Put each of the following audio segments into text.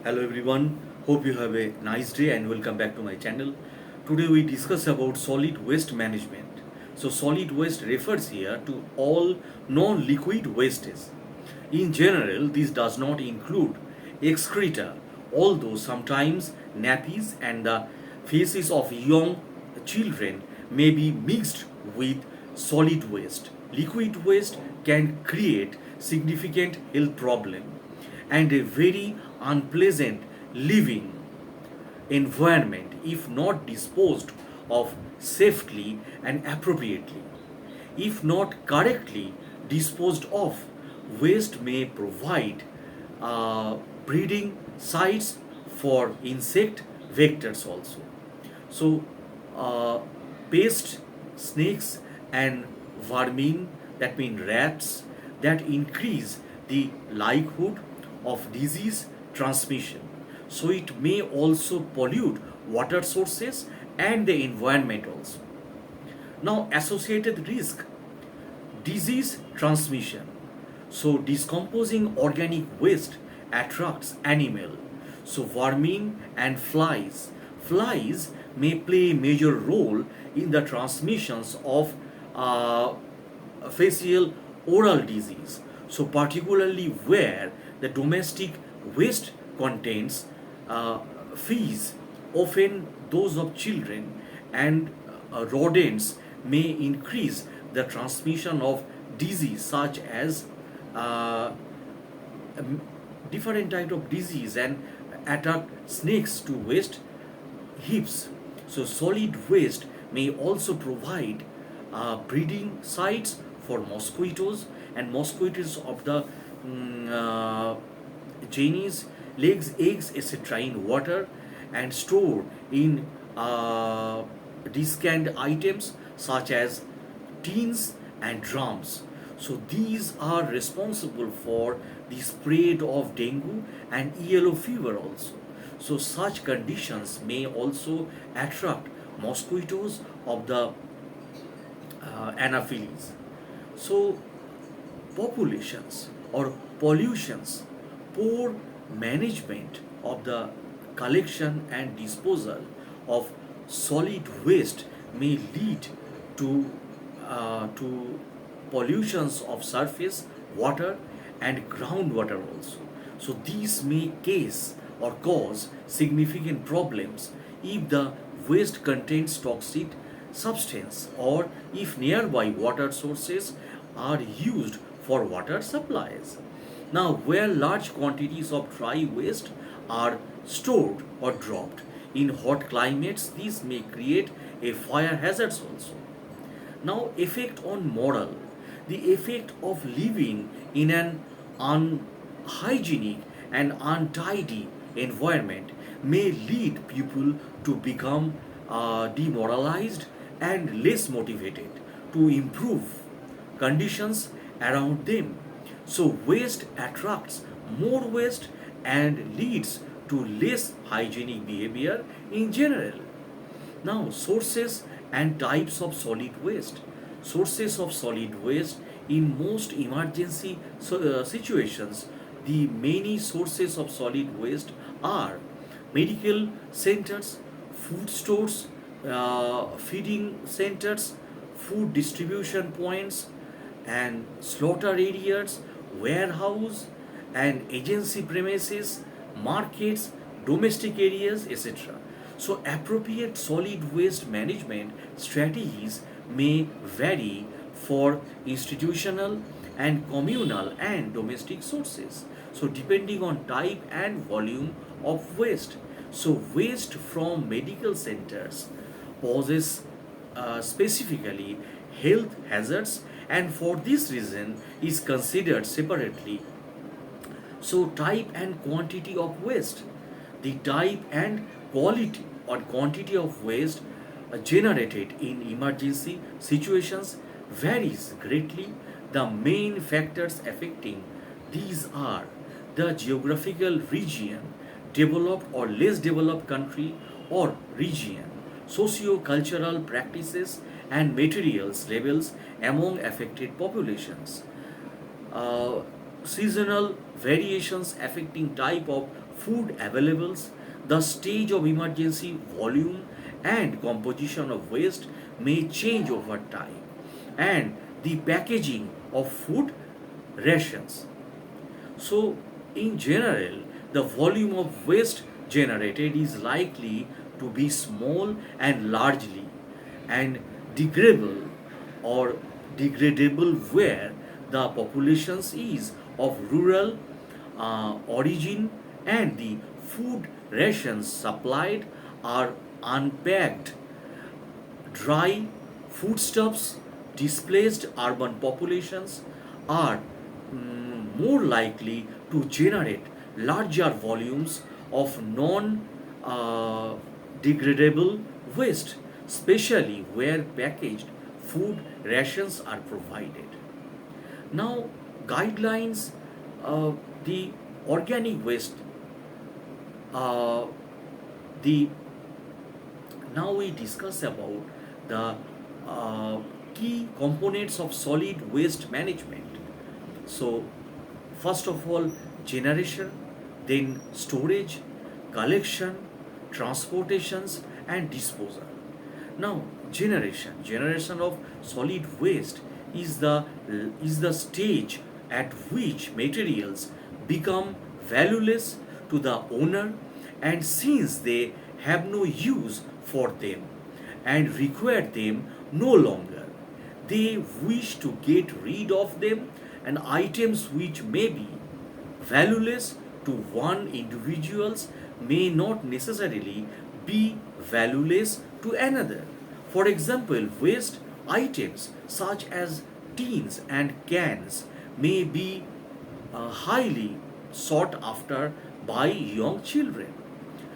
Hello everyone, hope you have a nice day and welcome back to my channel. Today we discuss about solid waste management. So solid waste refers here to all non-liquid wastes. In general, this does not include excreta, although sometimes nappies and the faeces of young children may be mixed with solid waste. Liquid waste can create significant health problem and a very unpleasant living environment if not disposed of safely and appropriately. If not correctly disposed of, waste may provide uh, breeding sites for insect vectors also. So, uh, pests, snakes, and vermin, that mean rats, that increase the likelihood of disease transmission. So, it may also pollute water sources and the environment also. Now, associated risk disease transmission. So, decomposing organic waste attracts animal. So, vermin and flies. Flies may play a major role in the transmissions of uh, facial oral disease. So, particularly where the domestic waste contains uh, fees, often those of children, and rodents may increase the transmission of disease such as uh, different type of disease and attack snakes to waste heaps. So solid waste may also provide breeding sites for mosquitoes, and mosquitoes of the genus lays eggs etc. in water and store in discarded items such as tins and drums. So these are responsible for the spread of dengue and yellow fever also. So such conditions may also attract mosquitoes of the anaphylis. So populations or pollutions, poor management of the collection and disposal of solid waste may lead to pollutions of surface water and groundwater also. So these may cause significant problems if the waste contains toxic substance or if nearby water sources are used for water supplies. Now, where large quantities of dry waste are stored or dropped in hot climates, these may create a fire hazards also. Now, effect on moral. The effect of living in an unhygienic and untidy environment may lead people to become demoralized and less motivated to improve conditions around them. So, waste attracts more waste and leads to less hygienic behavior in general. Now, sources and types of solid waste. Sources of solid waste in most emergency situations, the many sources of solid waste are medical centers, food stores, feeding centers, food distribution points, and slaughter areas, warehouse and agency premises, markets, domestic areas, etc. So, appropriate solid waste management strategies may vary for institutional and communal and domestic sources. So, depending on type and volume of waste. So, waste from medical centers poses specifically health hazards and for this reason is considered separately. So, type and quantity of waste. The type and quality or quantity of waste generated in emergency situations varies greatly. The main factors affecting these are the geographical region, developed or less developed country or region, socio-cultural practices and materials levels among affected populations, uh, seasonal variations affecting type of food availables, the stage of emergency, volume, and composition of waste may change over time, and the packaging of food rations. So, in general, the volume of waste generated is likely to be small and largely and degradable or degradable where the populations is of rural origin and the food rations supplied are unpacked dry foodstuffs. Displaced urban populations are more likely to generate larger volumes of non degradable waste, especially where packaged food rations are provided. Now, guidelines, uh, the organic waste, uh, the now we discuss about the uh, key components of solid waste management. So, first of all, generation, then storage, collection, transportations, and disposal. Now, generation of solid waste is the stage at which materials become valueless to the owner, and since they have no use for them and require them no longer, they wish to get rid of them, and items which may be valueless to one individuals may not necessarily be valueless to another. For example, waste items such as tins and cans may be highly sought after by young children.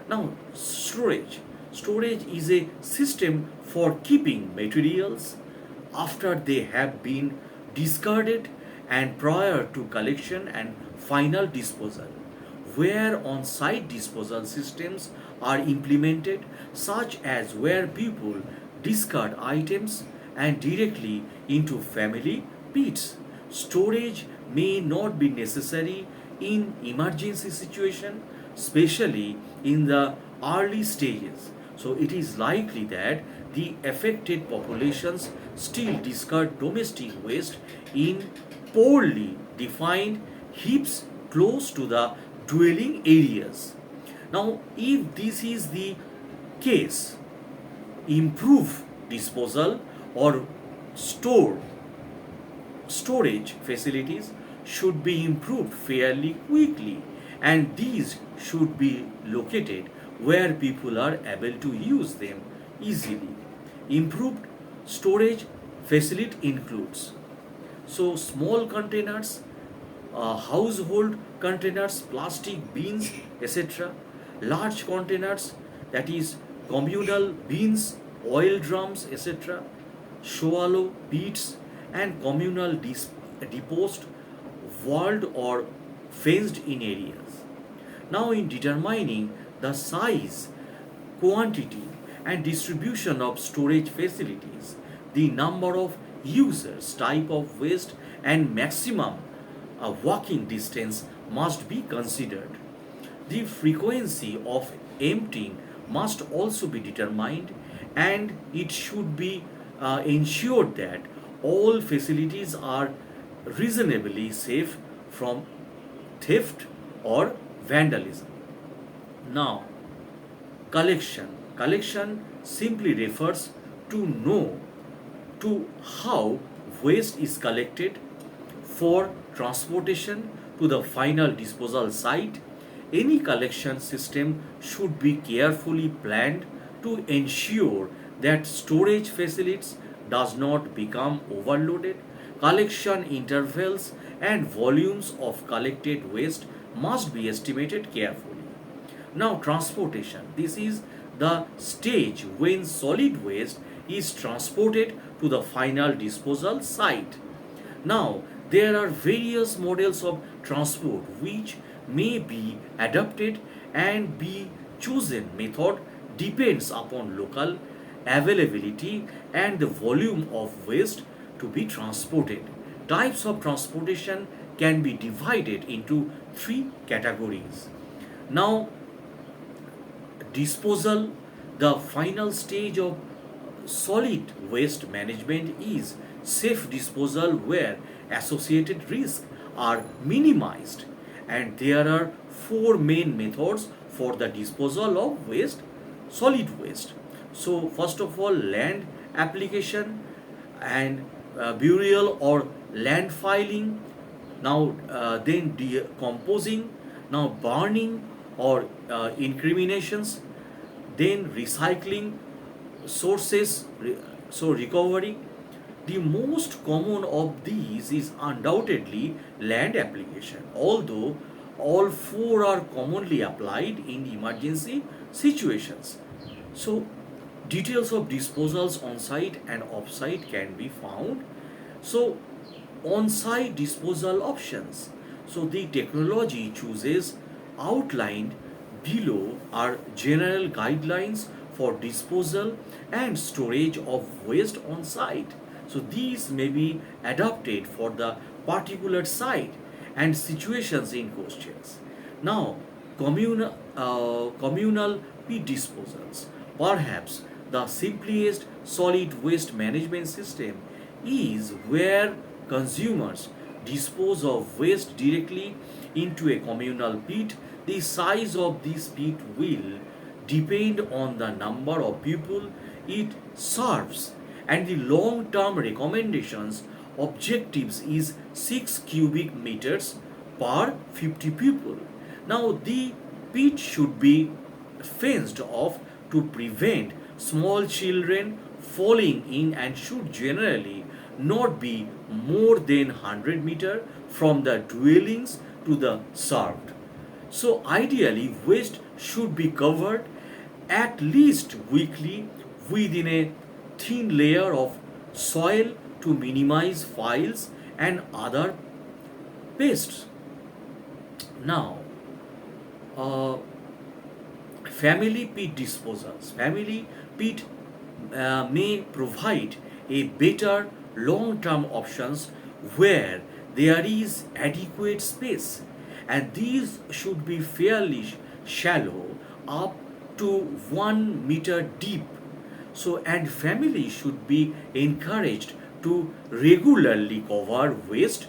Now, storage is a system for keeping materials after they have been discarded and prior to collection and final disposal, where on site disposal systems are implemented, such as where people discard items and directly into family pits. Storage may not be necessary in emergency situation, especially in the early stages. So it is likely that the affected populations still discard domestic waste in poorly defined heaps close to the dwelling areas. Now, if this is the case, improve disposal or storage facilities should be improved fairly quickly, and these should be located where people are able to use them easily. Improved storage facility includes small containers, household containers, plastic bins, etc. Large containers, that is communal bins, oil drums, etc. Shallow pits and communal disposed, walled or fenced in areas. Now, in determining the size, quantity, and distribution of storage facilities, the number of users, type of waste, and maximum walking distance must be considered. The frequency of emptying must also be determined, and it should be ensured that all facilities are reasonably safe from theft or vandalism. Now, collection simply refers to know to how waste is collected for transportation to the final disposal site. Any collection system should be carefully planned to ensure that storage facilities does not become overloaded. Collection intervals and volumes of collected waste must be estimated carefully. Now, transportation. This is the stage when solid waste is transported to the final disposal site. Now, there are various models of transport which may be adapted, and be chosen method depends upon local availability and the volume of waste to be transported. Types of transportation can be divided into three categories. Now, disposal, the final stage of solid waste management is safe disposal where associated risks are minimized, and there are four main methods for the disposal of waste, solid waste. So first of all, land application and burial or land filing, now then decomposing, now burning or incriminations, then recycling sources, so recovery. The most common of these is undoubtedly land application, although all four are commonly applied in emergency situations. So details of disposals on site and off site can be found. So on site disposal options, so the technology chooses outlined below are general guidelines for disposal and storage of waste on site. So these may be adapted for the particular site and situations in questions. Now, communal pit disposals. Perhaps the simplest solid waste management system is where consumers dispose of waste directly into a communal pit. The size of this pit will depend on the number of people it serves, and the long term recommendations objectives is 6 cubic meters per 50 people. Now the pit should be fenced off to prevent small children falling in and should generally not be more than 100 meters from the dwellings to the served. So ideally, waste should be covered at least weekly within a thin layer of soil to minimize files and other pests. Now, uh, family pit disposals. Family pit may provide a better long-term options where there is adequate space, and these should be fairly shallow, up to 1 meter deep. So and families should be encouraged to regularly cover waste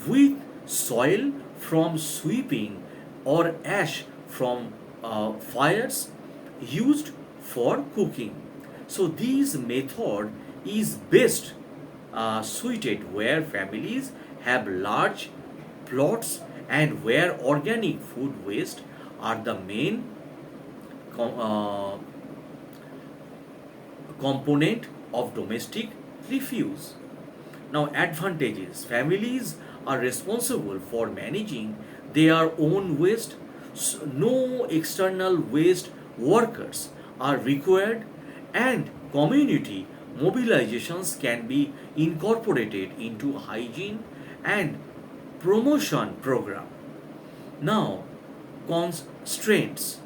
with soil from sweeping or ash from fires used for cooking. So this method is best suited where families have large plots and where organic food waste are the main com- uh, component of domestic refuse. Now, advantages: families are responsible for managing their own waste, no external waste workers are required, and community mobilizations can be incorporated into hygiene and promotion program. Now, constraints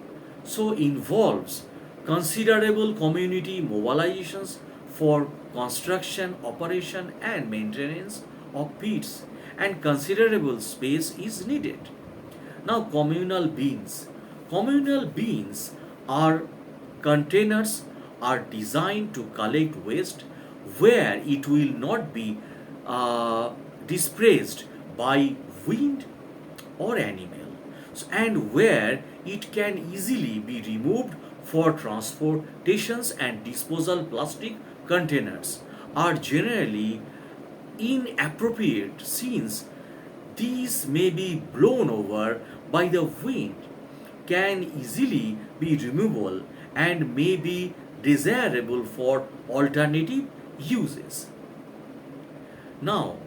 so involves considerable community mobilizations for construction, operation, and maintenance of pits, and considerable space is needed. Now, communal bins. Communal bins are containers are designed to collect waste where it will not be displaced by wind or animal, and where it can easily be removed for transportations and disposal. Plastic containers are generally inappropriate since these may be blown over by the wind, can easily be removable, and may be desirable for alternative uses. Now,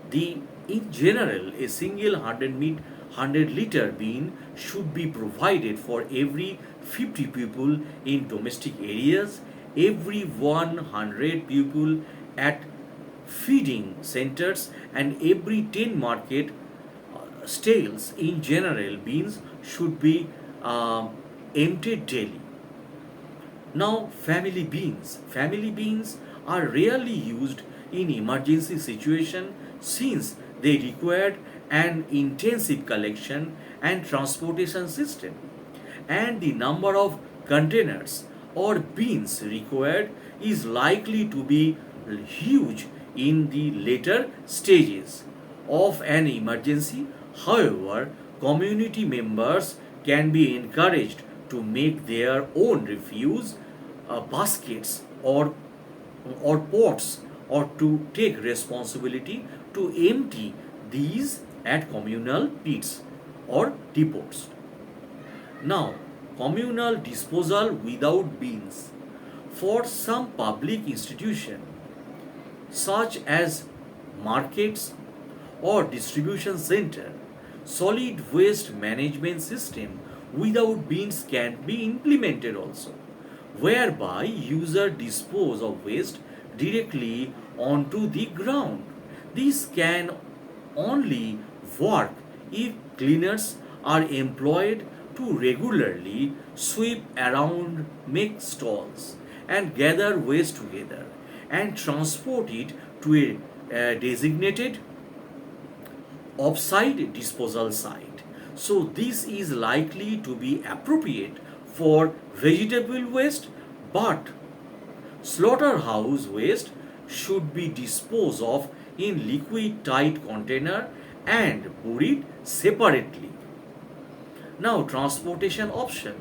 the in general, a single 100 liter bin should be provided for every 50 people in domestic areas, every 100 people at feeding centers, and every 10 market stalls. In general, bins should be emptied daily. Now, family beans. Family beans are rarely used in emergency situation since they require an intensive collection and transportation system, and the number of containers or bins required is likely to be huge in the later stages of an emergency. However, community members can be encouraged to make their own refuse baskets or pots, or to take responsibility to empty these at communal pits or depots. Now, communal disposal without bins. For some public institution such as markets or distribution center, solid waste management system without bins can be implemented also, whereby user dispose of waste directly onto the ground. This can only work if cleaners are employed to regularly sweep around, make stalls, and gather waste together and transport it to a designated offsite disposal site. So, this is likely to be appropriate for vegetable waste, but slaughterhouse waste should be disposed of in liquid tight container and buried separately. Now, transportation option,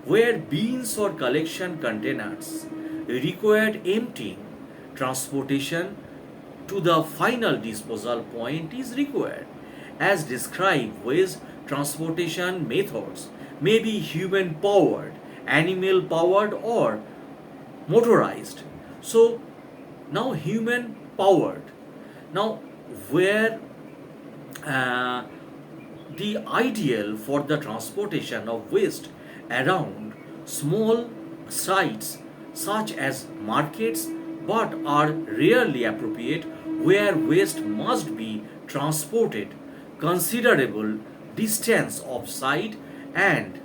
where bins or collection containers required emptying, transportation to the final disposal point is required. As described, waste transportation methods may be human powered, animal powered, or motorized. So, now human powered. Now, where uh, the ideal for the transportation of waste around small sites such as markets, but are rarely appropriate where waste must be transported considerable distance of site, and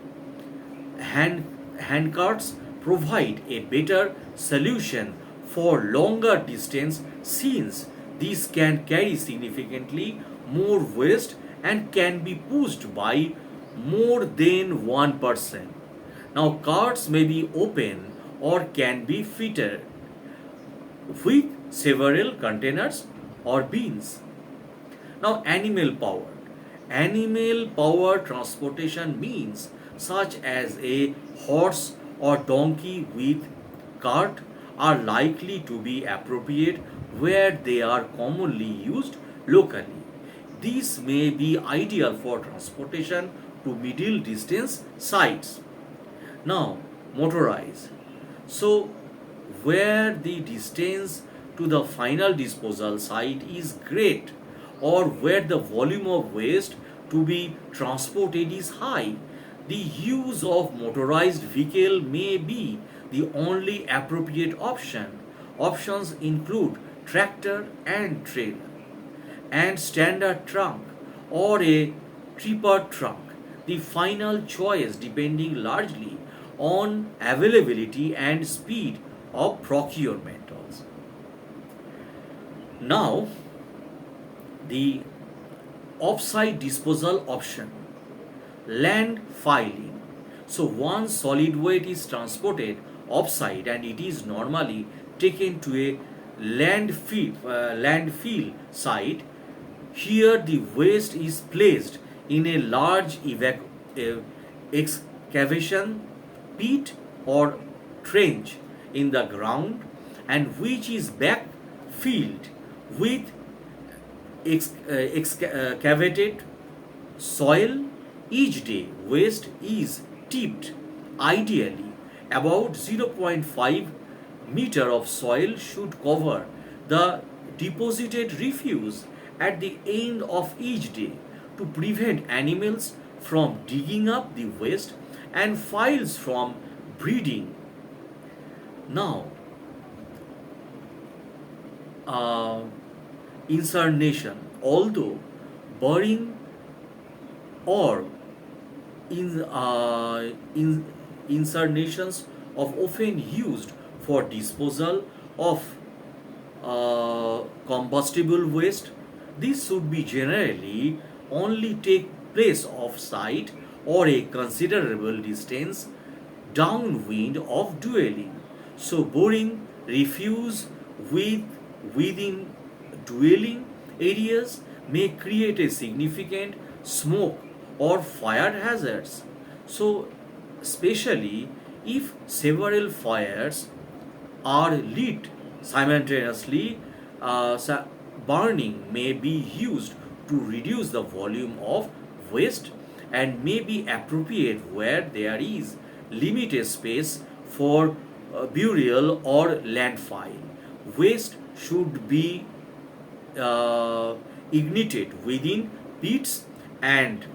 hand handcarts provide a better solution for longer distance, since these can carry significantly more waste and can be pushed by more than one person. Now, carts may be open or can be fitted with several containers or bins. Now, animal powered. Animal powered transportation means such as a horse or donkey with cart are likely to be appropriate where they are commonly used locally. These may be ideal for transportation to middle distance sites. Now, motorized. So, where the distance to the final disposal site is great, or where the volume of waste to be transported is high, the use of motorized vehicle may be the only appropriate option. Options include tractor and trailer, and standard trunk or a tripper trunk. The final choice depending largely on availability and speed of procurement also. Now, the offsite disposal option, land filing. So once solid waste is transported offsite and it is normally taken to a landfill site. Here the waste is placed in a large excavation pit or trench in the ground, and which is backfilled with excavated soil. Each day waste is tipped. Ideally, about 0.5 meter of soil should cover the deposited refuse at the end of each day to prevent animals from digging up the waste and flies from breeding. Now, uh, incineration, although burning or in incinerations of often used for disposal of combustible waste. This should be generally only take place off site or a considerable distance downwind of dwelling. So boring refuse with within dwelling areas may create a significant smoke or fire hazards. So especially if several fires are lit simultaneously, burning may be used to reduce the volume of waste and may be appropriate where there is limited space for burial or landfill. Waste should be uh, ignited within pits and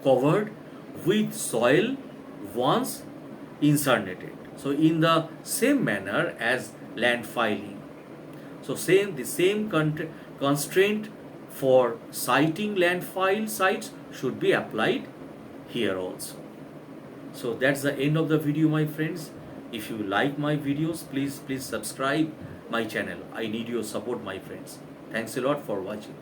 covered with soil once incinerated. So, in the same manner as landfilling. So, the same constraint for siting landfill sites should be applied here also. So that's the end of the video, my friends. If you like my videos, please subscribe my channel. I need your support, my friends. Thanks a lot for watching.